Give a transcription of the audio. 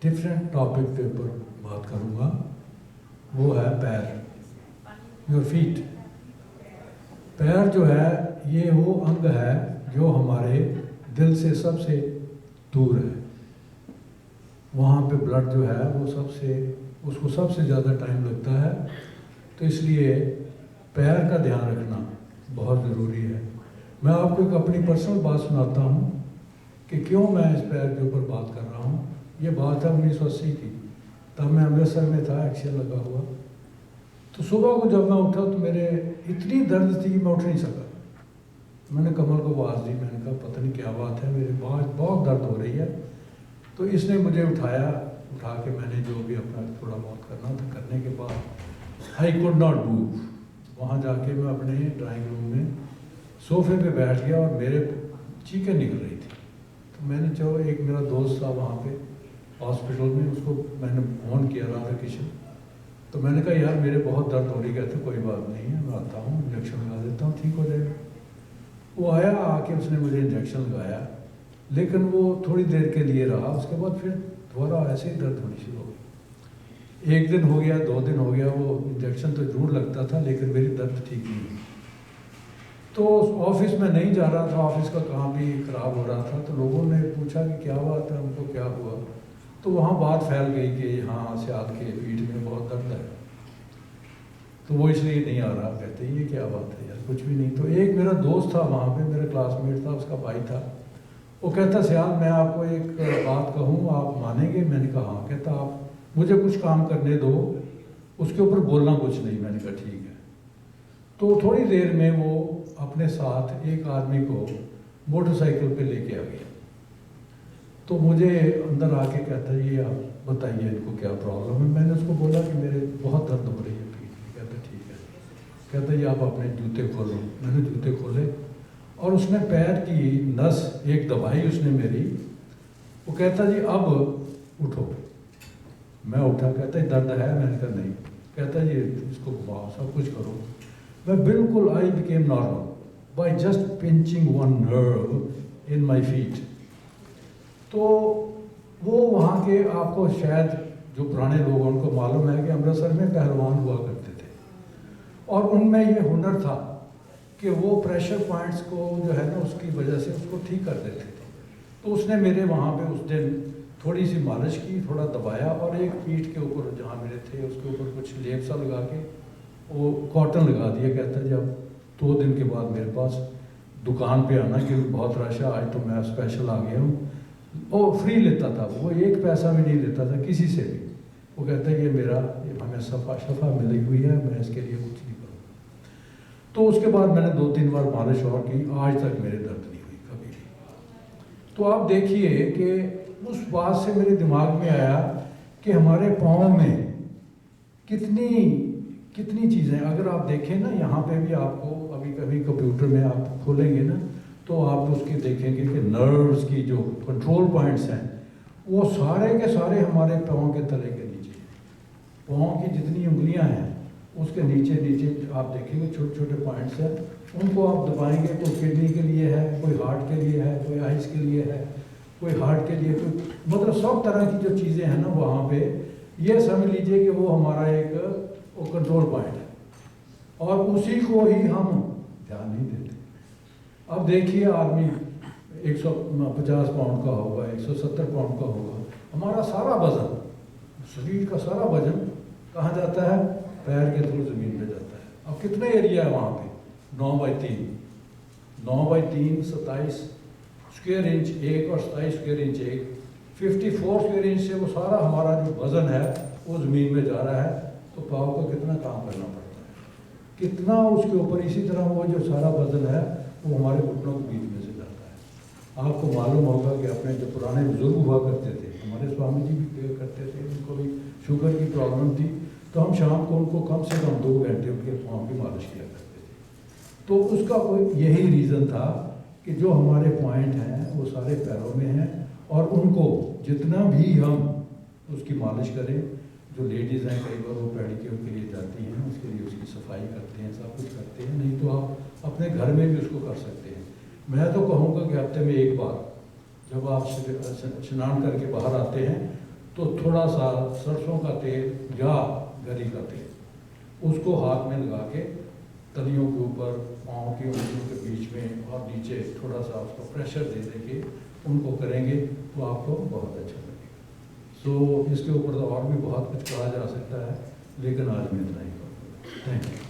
Different topic के ऊपर बात करूँगा, वो है पैर, योर फीट। पैर जो है ये वो अंग है जो हमारे दिल से सबसे दूर है। वहाँ पे ब्लड जो है वो उसको सबसे ज़्यादा टाइम लगता है, तो इसलिए पैर का ध्यान रखना बहुत ज़रूरी है। मैं आपको एक अपनी पर्सनल बात सुनाता हूँ कि क्यों मैं इस पैर के ऊपर बात कर रहा हूँ। ये बात है 1980 की, तब मैं अमृतसर में था, एक्शन लगा हुआ। तो सुबह को जब मैं उठा तो मेरे इतनी दर्द थी कि मैं उठ नहीं सका। मैंने कमल को आवाज़ दी, मैंने कहा पता नहीं क्या बात है, मेरे बहुत दर्द हो रही है। तो इसने मुझे उठा के मैंने जो भी अपना थोड़ा बहुत करना था करने के बाद आई कुड नॉट मूव। वहाँ जाके मैं अपने ड्राइंग रूम में सोफे पे बैठ गया और मेरे चीखें निकल रही थी। तो मैंने जो एक मेरा दोस्त था वहाँ पे हॉस्पिटल में, उसको मैंने फ़ोन किया, राधा किशन। तो मैंने कहा यार मेरे बहुत दर्द हो रही, कहते कोई बात नहीं है, मैं आता हूँ, इंजेक्शन लगा देता हूँ, ठीक हो जाएगा। वो आया, आके उसने मुझे इंजेक्शन लगाया, लेकिन वो थोड़ी देर के लिए रहा। उसके बाद फिर दोबारा ऐसे ही दर्द होनी शुरू हो गई। एक दिन हो गया, 2 दिन हो गया, वो इंजेक्शन तो जरूर लगता था लेकिन मेरी दर्द ठीक नहीं हुई। तो ऑफिस में नहीं जा रहा था, ऑफिस का काम भी ख़राब हो रहा था। तो लोगों ने पूछा कि क्या बात है, हमको क्या हुआ। तो वहाँ बात फैल गई कि हाँ सियाद के पीठ में बहुत दर्द है, तो वो इसलिए नहीं आ रहा। कहते ये क्या बात है यार, कुछ भी नहीं। तो एक मेरा दोस्त था वहाँ पे, मेरा क्लासमेट था, उसका भाई था। वो कहता सियाद मैं आपको एक बात कहूँ, आप मानेंगे? मैंने कहा हाँ। कहता आप मुझे कुछ काम करने दो, उसके ऊपर बोलना कुछ नहीं। मैंने कहा ठीक है। तो थोड़ी देर में वो अपने साथ एक आदमी को मोटरसाइकिल पे लेके आ गया। तो मुझे अंदर आके कहता ये आप बताइए इनको क्या प्रॉब्लम है। मैंने उसको बोला कि मेरे बहुत दर्द हो रही है पीठ में। कहता ठीक है। कहता ये आप अपने जूते खोलो। मैंने जूते खोले और उसने पैर की नस एक दबाई उसने मेरी। वो कहता जी अब उठो। मैं उठा। कहता है दर्द है? मैंने कहा नहीं। कहता ये इसको घुमाओ, सब कुछ करो। मैं बिल्कुल I became normal by just pinching one nerve in my feet. तो वो वहाँ के आपको शायद जो पुराने लोग हैं उनको मालूम है कि अमृतसर में पहलवान हुआ करते थे और उनमें ये हुनर था कि वो प्रेशर पॉइंट्स को जो है ना उसकी वजह से उसको ठीक कर देते थे। तो उसने मेरे वहाँ पे उस दिन थोड़ी सी मालिश की, थोड़ा दबाया और एक पीठ के ऊपर जहाँ मेरे थे उसके ऊपर कुछ लेप सा लगा के वो कॉटन लगा दिया। कहता है जब 2 दिन के बाद मेरे पास दुकान पे आना क्योंकि बहुत रश है, आज तो मैं स्पेशल आ गया हूँ। वो फ्री लेता था, वो 1 पैसा भी नहीं लेता था किसी से भी। वो कहता है ये मेरा हमें शफा मिली हुई है, मैं इसके लिए कुछ नहीं करूँगा। तो उसके बाद मैंने 2-3 बार मालिश और की, आज तक मेरे दर्द नहीं हुई कभी भी। तो आप देखिए कि उस बात से मेरे दिमाग में आया कि हमारे पाँव में कितनी चीज़ें, अगर आप देखें ना यहाँ पे भी आपको अभी कभी कंप्यूटर में आप खोलेंगे ना तो आप उसके देखेंगे कि नर्व्स की जो कंट्रोल पॉइंट्स हैं वो सारे के सारे हमारे पाँव के तले के नीचे। पाँव की जितनी उंगलियां हैं उसके नीचे आप देखेंगे छोटे छोटे पॉइंट्स हैं। उनको आप दबाएंगे तो किडनी के लिए है, कोई हार्ट के लिए है, कोई आइस के लिए है, कोई हार्ट के लिए, कोई मतलब सब तरह की जो चीज़ें हैं ना वहाँ पे, ये समझ लीजिए कि वो हमारा एक कंट्रोल पॉइंट है और उसी को ही हम ध्यान नहीं देते। अब देखिए आदमी 150 पाउंड का होगा, 170 पाउंड का होगा, हमारा सारा वजन, शरीर का सारा वजन कहाँ जाता है? पैर के थ्रू ज़मीन पे जाता है। अब कितने एरिया है वहाँ पे? 9x3 27 स्क्वायर इंच एक और 27 स्क्वायर इंच एक, 54 स्क्वायर इंच से वो सारा हमारा जो वजन है वो ज़मीन में जा रहा है। तो पाँव को कितना काम करना पड़ता है, कितना उसके ऊपर। इसी तरह वो जो सारा वजन है वो हमारे घुटनों के बीच में से जाता है। आपको मालूम होगा कि अपने जो पुराने बुजुर्ग हुआ करते थे, हमारे स्वामी जी भी करते थे, उनको भी शुगर की प्रॉब्लम थी, तो हम शाम को उनको कम से कम 2 घंटे उनके पाँव की मालिश किया करते थे। तो उसका यही रीज़न था कि जो हमारे पॉइंट हैं वो सारे पैरों में हैं और उनको जितना भी हम उसकी मालिश करें, जो लेडीज़ हैं कई बार वो पेडिक्योर के लिए जाती हैं, उसके लिए उसकी सफाई करते हैं, सब कुछ करते हैं, नहीं तो आप अपने घर में भी उसको कर सकते हैं। मैं तो कहूँगा कि हफ्ते में 1 बार जब आप स्नान करके बाहर आते हैं तो थोड़ा सा सरसों का तेल या गरी का तेल उसको हाथ में लगा के तलियों के ऊपर, पाँव की उंगलियों के बीच में और नीचे थोड़ा सा उसको प्रेशर दे देके उनको करेंगे तो आपको बहुत अच्छा लगेगा। सो इसके ऊपर तो और भी बहुत कुछ कहा जा सकता है, लेकिन आज मैं इतना ही कहूँगा। Thank you.